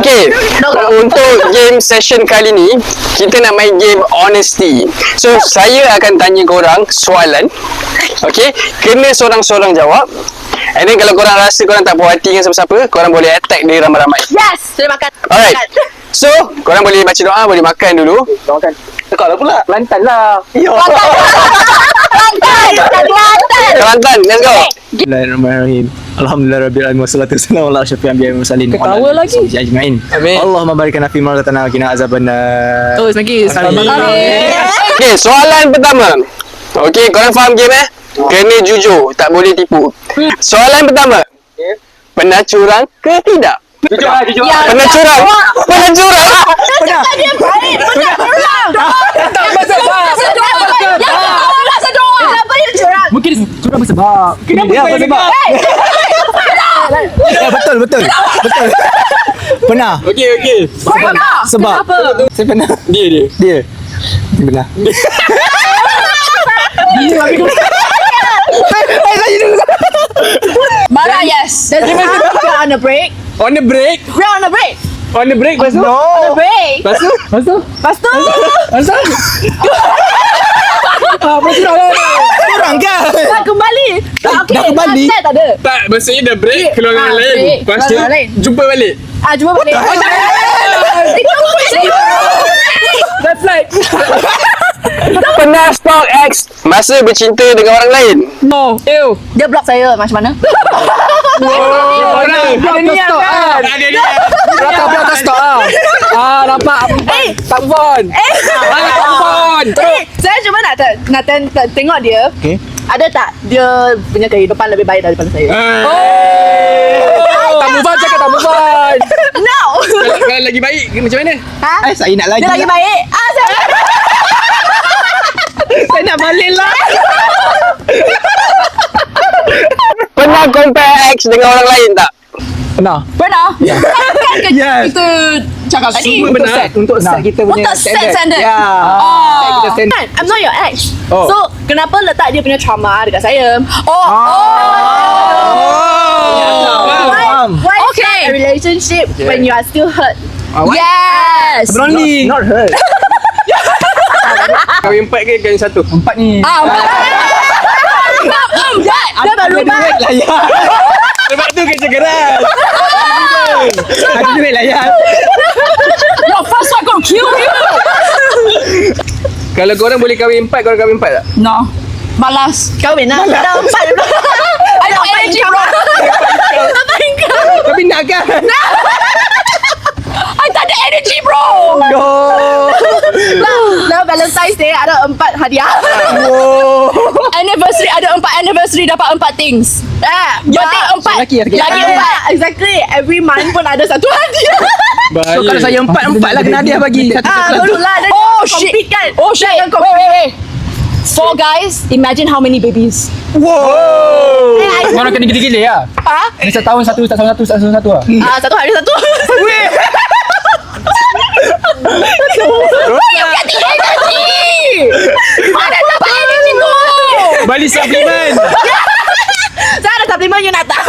Okay, untuk game session kali ni kita nak main game honesty. So saya akan tanya korang soalan. Okay, kena sorang-sorang jawab. And then kalau korang rasa korang tak puas hati dengan siapa-siapa, korang boleh attack dia ramai-ramai. Yes, boleh makan. Alright. So, korang boleh baca doa, boleh makan dulu. Makan. Kalau pula Kelantan lah. Kelantan, let's go. Bismillahirrahmanirrahim. Alhamdulillahirabbil alamin wassalatu wassalamu ala asyrafil anbiya'i wal mursalin. Ketawa lagi. Ajmain. Amin. Allahumma barik lana fi ma razaqtana wa qina azabannar. Terus lagi. Amin. Okay, soalan pertama. Okay, korang faham game Kena jujur, tak boleh tipu. Soalan pertama. Pernah curang ke tidak? Jujur. Pernah curang? Pernah curang? Dia baik. Benar curang. Tak masuk. Kenapa dia curang? Mungkin curang bersebab. Dia apa sebab? Ya, betul. Pernah. Okay. Sebab saya pernah. Dia. Pernah. Bara, yes. We're on a break. On the break? We're on a break. On the break, lepas tu? On a break. Lepas tu? Lepas tu. Apa curang lah? Kurang ke? Dah kembali. Okay. dah kembali? Set tak ada. Tak, maksudnya dah break, keluar dengan break. lain. Lepas tu, Keluar dengan lain. jumpa balik. Jumpa balik. That's like. Pernah stalk ex masa bercinta dengan orang lain? No. Ew. Dia block saya macam mana? Ada niat kan? Ada dia. Belakang stop lah. Nampak. Tak move on. Tak move on. Saya cuma nak tengok dia. Okay. Ada tak dia punya kehidupan lebih baik daripada saya? Tak move on, cakap tak move on. No. Kalau lagi baik, macam mana? Saya nak lagi. Dia lagi baik. Saya nak balik lah. Pernah compare ex dengan orang lain tak? Pernah. Kan Yes. kita cakap tadi. Untuk set kita punya Untuk set standard. Ya. Set kita standard. Kan, I'm not your ex. Oh. So, kenapa letak dia punya trauma dekat saya? Why Okay. start a relationship when you are still hurt? Yes. Lonely. Not hurt. Kahwin 4 ke kahwin 1? 4 ni. Dia baru duit lah ya. Sebab tu kerja keras. Ada duit lah ya. Your first one gonna kill you. Kalau korang boleh kahwin 4, korang kahwin 4 tak? No. Malas. kahwin lah. Dah 4 I got energy bro. Tapi nak kan? I tak ada energy bro. Dah Valentine's Day ada 4 hadiah. Anniversary ada 4 anniversary dapat 4 things. Berarti 4. Lagi Lagi 4. Exactly. Every month pun ada satu hadiah. So kalau saya 4 lah kena hadiah bagi. Dululah. Oh shit. Compete kan. Oh shit. Wait. 4 guys, imagine how many babies. Korang kena gila-gila lah. Ini setahun satu lah. Satu hari satu. You getting energy. Mana dapat energy tu? Bali suplemen. Saya ada supplement you nak tak?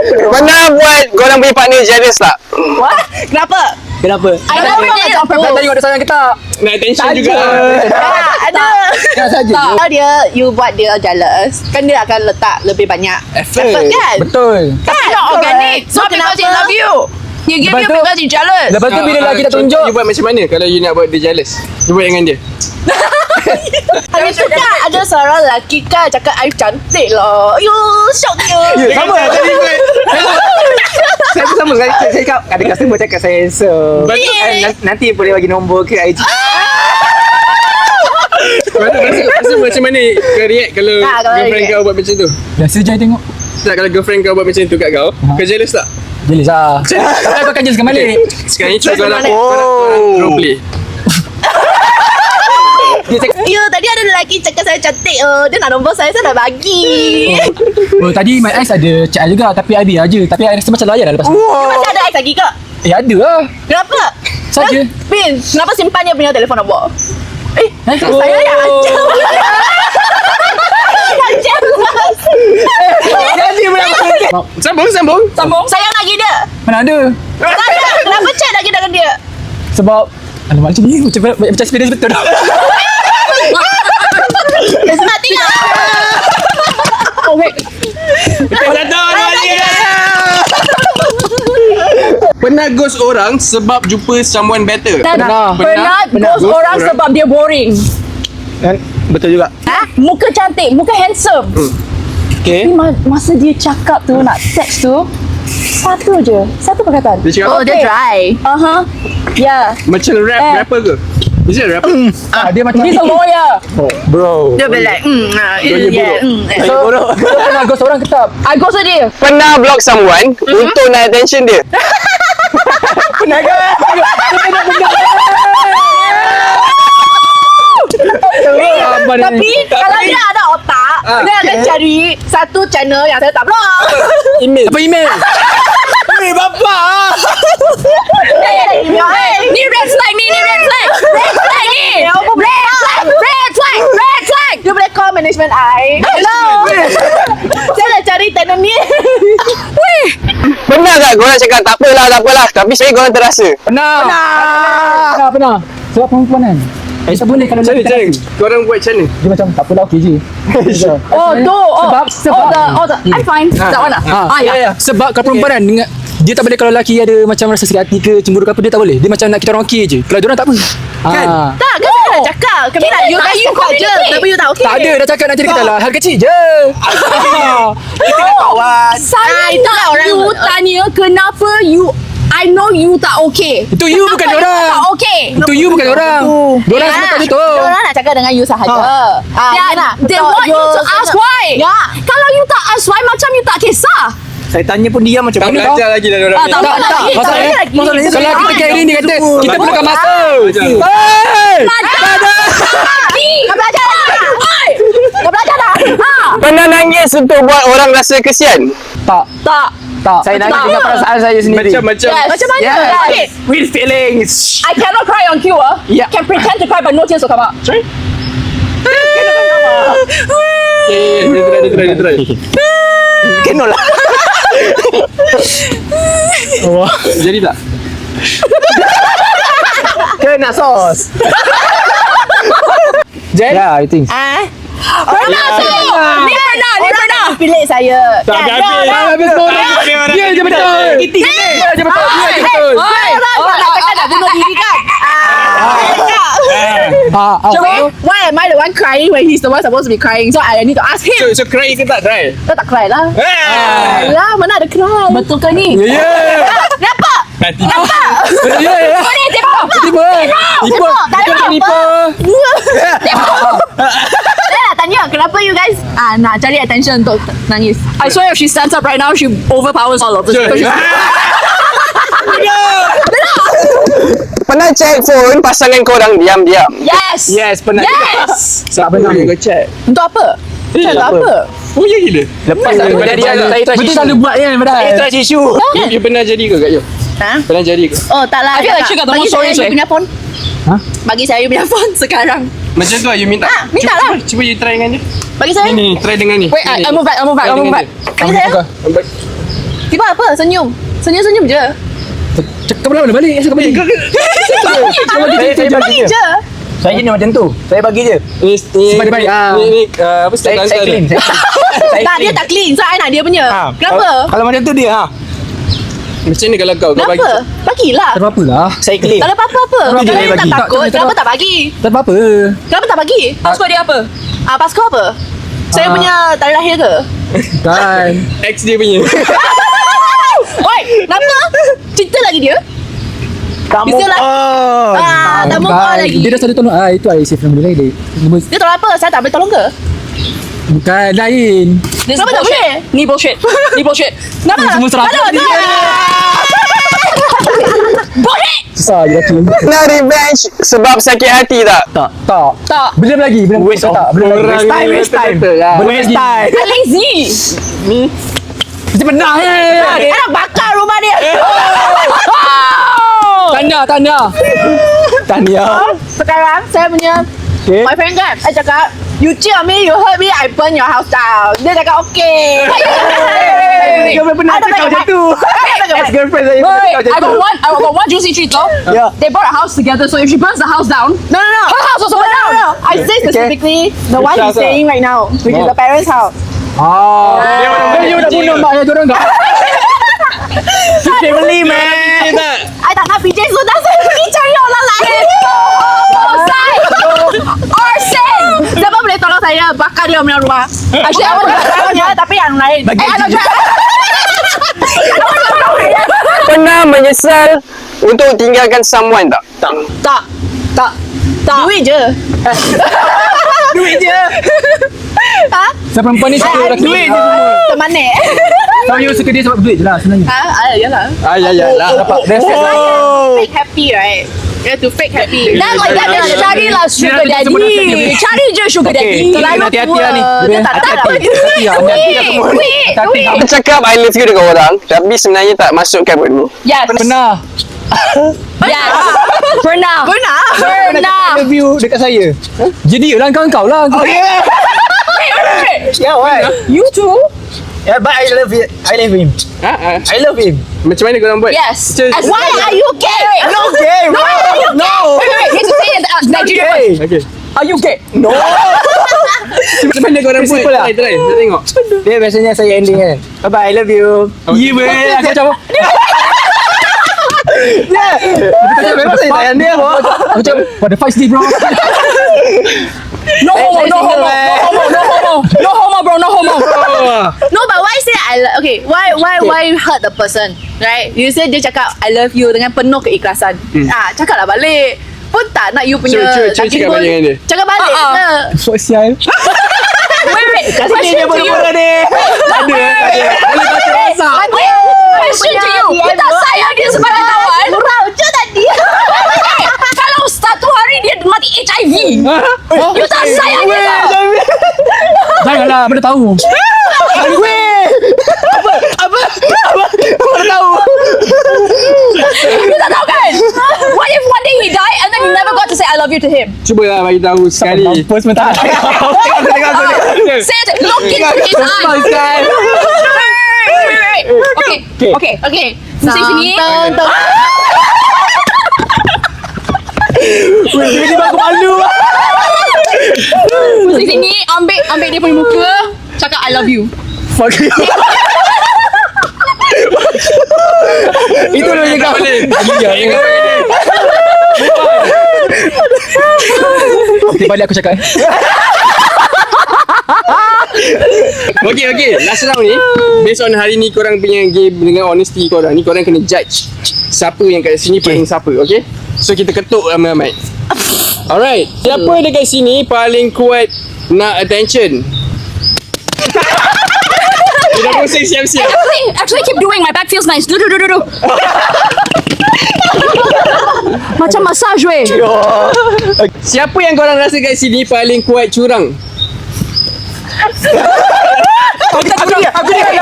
Pernah buat korang punya partner jealous tak? What? Kenapa? Kenapa? I don't really Tak tanya ada sayang kita. Nak attention juga. Ada. Jangan saja. Kalau you buat dia jealous, kan dia akan letak lebih banyak effort kan? Betul. Tapi not organic. So because he love you. He give you because he jealous. Lepas tu bila lagi tak tunjuk. You buat macam mana kalau you nak buat dia jealous? You buat dengan dia. Hari tu kan ada seorang lelaki kan cakap I cantik lah. You syok dia. Sama tadi pun. Saya pun sama sekali. Saya cakap ada customer cakap saya handsome. Nanti boleh bagi nombor ke IG. Rasa macam mana kau react kalau kalau girlfriend react. kau buat macam tu? Biasa je tengok. Tak, kalau girlfriend kau buat macam tu kat kau, kau jealous tak? Jelas lah. Kau akan jelaskan balik. Sekarang ni cuba korang balik. roleplay. Ya, tadi ada lelaki cakap saya cantik. Dia nak nombor saya dah bagi. Oh, tadi my ex ada chat I juga tapi I biar je. Tapi I rasa macam layan lah lepas tu. Masih ada ex lagi ke? Ada lah. Kenapa? Saja. Bin, kenapa simpan dia punya telefon nombor? Saya yang ajar. jealous. Jadi berapa? Sambung. Sayang lagi dia. Mana ada? Tak ada. Kenapa chat lagi dengan dia? Sebab alamak macam ni macam experience betul dah. Nak tinggal. Oh wait. Pernah ghost orang sebab jumpa someone better. Pernah. Ghost orang sebab dia boring. Betul juga. Muka cantik, muka handsome. Okay. Tapi masa dia cakap tu, nak text tu, satu perkataan. Dia cakap, dia dry. Yeah. macam rapper ke? Is it a rapper? Dia macam He's a lawyer. Bro. Dia be like, So pernah ghost orang ketap. I ghost dia. Pernah block someone untuk nak attention dia. Tapi kalau dia ada otak, dia akan cari satu channel yang saya tak block. Apa email? Ni bapa. Ni red flag ni. Red flag. Dia boleh call management I. Hello. Saya nak cari tenant ni. Pernah tak korang cakap tak apalah tapi sebenarnya korang terasa? Pernah. Sebab perempuan kan. Tak boleh kalau Macam lelaki mana? Korang buat macam mana? dia macam tak apalah okey je. Sebab I fine. Tak mana? Ya. Sebab kalau perempuan kan dengan dia tak boleh kalau lelaki ada macam rasa sakit hati ke cemburu ke apa dia tak boleh. Dia macam nak kita orang okey je. Kalau dia orang tak apa. Kan? Tak, kan saya dah cakap. Kena you call je. Tapi you tak okay. Tak ada dah cakap nanti dia kata lah hal kecil je. Saya tak you tanya kenapa you I know you tak okay. Itu you bukan Kenapa orang. you tak okay. Itu you bukan orang. Diorang semua tak betul. Diorang nak cakap dengan you sahaja. They want you to ask why. Kalau you tak ask why, macam you tak kisah. Saya tanya pun dia macam Tak mana? Belajar lagi dah orang ni. Tak. Masalahnya kalau kita kayak ini dia kata kita perlukan masa. Kau belajar dah. Kau belajar dah. Pernah nangis untuk buat orang rasa kesian? Tak. Saya nangis dengan perasaan saya sendiri. Macam Macam mana? Yes. Okay. With feelings. I cannot cry on cue. Yeah. Can pretend to cry but no tears will come out. Sorry? Dia try. Kena lah. Jadi tak? Kena sos. Jen? Yeah, I think. Pernah tu. Ni pernah. Pilih saya. Habis dia je betul. Dia je betul. Orang nak cakap nak bunuh diri kan? Why am I the one crying when he's the one supposed to be crying? So I need to ask him. So cry ke tak cry? Kau tak cry lah. Lah, mana ada cry. Betul ke ni? Ya. Kenapa? Ya. Kau ni tipu. Tipu. Tak ada Tipu. Saya nak tanya, kenapa you guys nak cari attention untuk nangis? I swear if she stands up right now, she overpowers all of us. Pernah check phone pasangan korang diam-diam? Yes. Yes, pernah. Yes. Tak pernah kau check. Untuk apa? Check untuk apa? Oh ya gila? Lepas aku jadi saya try Betul selalu buat kan padahal. Saya try tisu. You pernah jadi ke Kak Yo? Pernah jadi ke? Oh, tak lah. I feel like she got the Bagi most saya stories, you punya phone. Hah? Bagi saya you punya phone sekarang. Macam tu lah you minta? Minta lah. Cuba you try dengan dia. Bagi saya. Ni, try dengan ni. Wait, I move back. Try dengan dia. Bagi saya. Tiba apa? Senyum. Senyum je. Cakap mana balik? Cakap balik. Saya bagi Bagi je. Saya jenis macam tu. Saya bagi je. Sebab dia baik. Ni apa Saya clean. Tak, dia tak clean. So, I nak dia punya. Kenapa? Kalau macam tu dia Macam ni kalau kau bagi. Kenapa? Bagilah. Tak apa lah. saya clean. Tak ada apa-apa. Itu je Kalau dia dia tak bagi. takut, Tak, kenapa tak. tak bagi? Tak apa. Kenapa tak bagi? Pasko dia apa? Pasko apa? Saya punya tarikh lahir ke? Kan. Ex dia punya. Oi, kenapa? Cerita lagi dia? Tak Bisa lah. Tak move on lagi. Dia dah selalu tolong. Itu I save nombor lain. Dia tolong apa? Saya tak boleh tolong ke? Bukan lain. Kenapa tak boleh? Ni bullshit. Kenapa? Semua serata. Bullshit! Susah je lelaki. Nak revenge sebab sakit hati tak? Tak. Belum lagi. Waste of Belum lagi. Waste time. Belum Waste lagi. time. I lazy. Kita pernah Dia nak bakar rumah dia. Tanya. Tanya. Sekarang saya punya Okay. boyfriend kan, saya cakap You cheat on me, you hurt me, I burn your house down. Dia cakap okay. Girlfriend pernah cakap macam tu. Ex-girlfriend saya pernah Wait, cakap macam tu. I got one juicy treat though. Yeah. They bought a house together, so if she burns the house down, No. her house also burn down. No. I say specifically the one he's staying right now, which is the parents' house. Dia dah bunuh mak dia orang tak. Family man. I tak nak PJ, so dah saya pergi cari orang lain. Arson! Siapa boleh tolong saya bakar dia punya rumah? Actually, I want to bakar dia, tapi yang lain. I don't try. Pernah menyesal untuk tinggalkan someone tak? Tak. Duit je. Duit je. Ha? Saya perempuan ni suka lelaki. Duit je semua. Semanik. So you suka dia sebab duit je lah sebenarnya. Ha? Yalah. Yalah. Fake happy, right? You have to fake happy. That's like that. Just carilah sugar Dia daddy. sebut nasihat dia. Cari je sugar daddy. Terlalu hati-hati tua. lah ni. Dia tak tak. Wait. Kita cakap I love you dengan orang, tapi sebenarnya tak masukkan pun ni. Yes. Pernah. Yes. Pernah. I love you dekat saya. Jadi lah kau lah. Yeah. Yeah, why? You too? Yeah, but I love it. I love him. I love him. Macam mana korang buat? Yes. Why are you gay? No gay, bro. No. Wait. You have to say it in Nigerian voice. Okay. Are you gay? No. Macam mana korang buat? Simple lah. Try. Kita tengok. Dia biasanya saya ending kan. Bye bye, I love you. Ya weh. Aku macam Yeah. Memang saya sayang dia, bro. macam what the fuck is this bro? No homo, no homo, no homo, bro, no homo. No, but why say okay? Why hurt the person, right? You say dia cakap I love you dengan penuh keikhlasan. Cakaplah balik. Pun tak nak you punya. Cuba laki cakap pun. balik dengan dia. Cakap balik. Sosial. Wait. Kasih dia bola ni. Question to you. You tak sayang dia sebagai kawan? Murah je tadi. Kalau satu hari dia mati HIV, you tak sayang dia tau? Janganlah, mana tahu. Apa tahu? You tak tahu kan? What if one day he die and then you never got to say I love you to him? Cubalah bagi tahu sekali. Mampus mentah. Say it. Look into his eyes. Okay. Musik sini. Ini aku malu. Musik sini. Ambil dia punya muka. Cakap I love you. Fuck you. Itu dia cakap. Nanti balik aku cakap. Okay. Last round ni, based on hari ni korang punya game dengan honesty korang ni, korang kena judge siapa yang kat sini paling siapa, okay? So kita ketuk ramai-ramai. Alright, siapa dekat sini paling kuat nak attention? Kita pusing siap-siap. Actually keep doing. My back feels nice. Do. Macam massage weh. Siapa yang korang rasa kat sini paling kuat curang? Aku dia.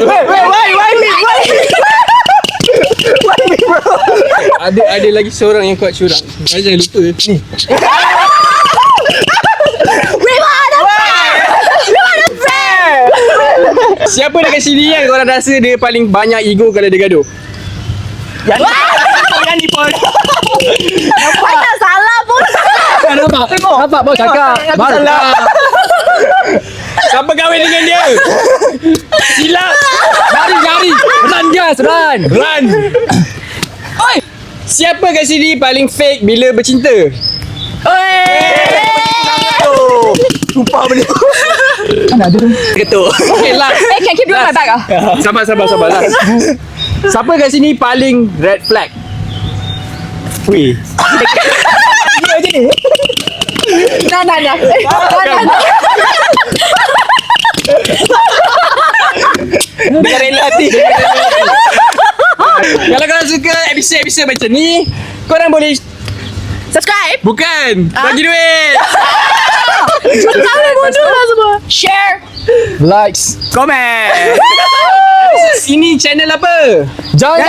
Why me? Ada lagi seorang yang kuat curang. Jangan lupa ni. Siapa dekat sini yang korang rasa dia paling banyak ego kalau dia gaduh? Jangan ni pun. Tak salah pun. Nampak bos cakap. Salah. Siapa kahwin dengan dia? Silap. Jari. Run. Oi. Siapa kat sini paling fake bila bercinta? Sumpah benda. Mana ada tu? Ketuk. Okay, last. Can keep doing my back ah. Sabar. Last. Siapa kat sini paling red flag? Weh. Nah. Dia rela hati. Kalau korang suka episod macam ni, korang boleh Subscribe. bukan bagi duit. Kami bodoh lah semua. Share. Likes. Komen. Ini channel apa? Jangan.